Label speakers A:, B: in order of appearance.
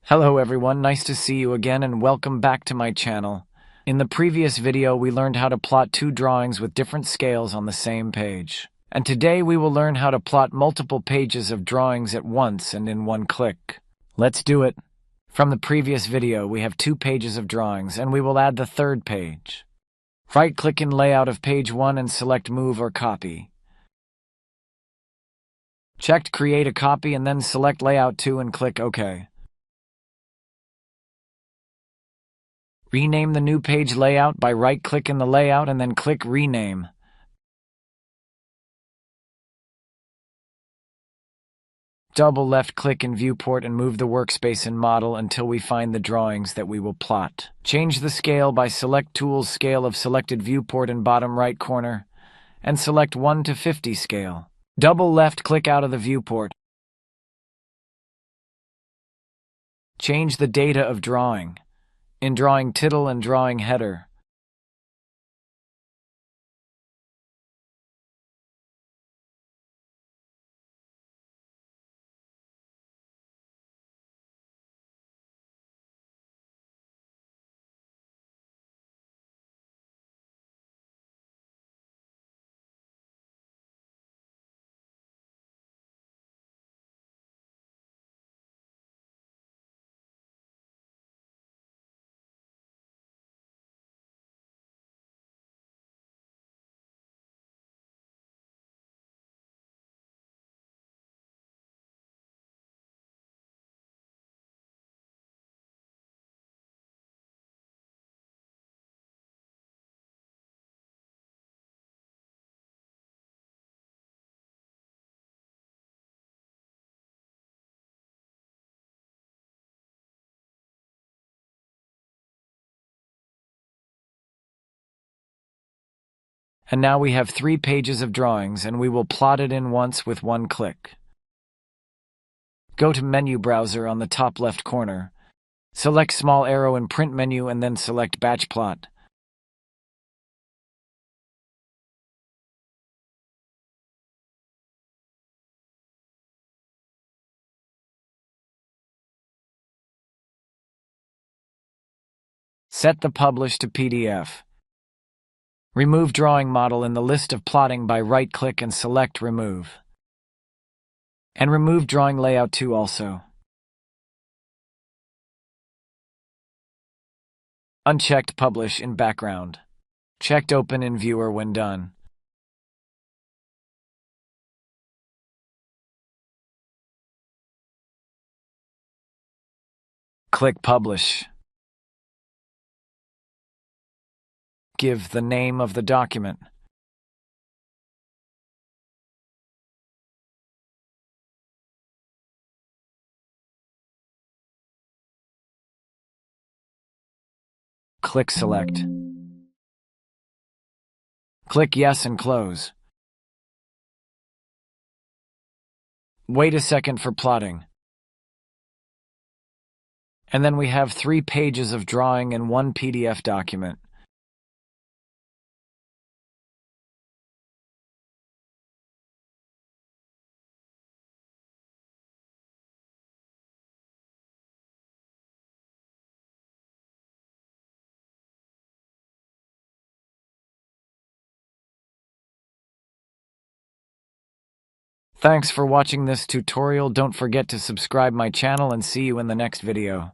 A: Hello everyone, nice to see you again and welcome back to my channel. In the previous video we learned how to plot two drawings with different scales on the same page. And today we will learn how to plot multiple pages of drawings at once and in one click. Let's do it. From the previous video we have 2 pages of drawings and we will add the third page. Right-click in Layout of page 1 and select Move or Copy. Check Create a Copy and then select Layout 2 and click OK. Rename the new page layout by right-click in the layout and then click Rename. Double left-click in Viewport and move the workspace in Model until we find the drawings that we will plot. Change the scale by select Tools Scale of selected viewport in bottom right corner and select 1 to 50 scale. Double left-click out of the viewport. Change the data of drawing in Drawing Title and Drawing Header. And now we have 3 pages of drawings and we will plot it in once with one click. Go to Menu Browser on the top left corner. Select small arrow in Print menu and then select Batch Plot. Set the Publish to PDF. Remove Drawing Model in the list of plotting by right-click and select Remove. And remove Drawing Layout 2 also. Unchecked Publish in background. Checked Open in Viewer when done. Click Publish. Give the name of the document. Click Select. Click Yes and close. Wait a second for plotting. And then we have 3 pages of drawing in one PDF document. Thanks for watching this tutorial. Don't forget to subscribe my channel and see you in the next video.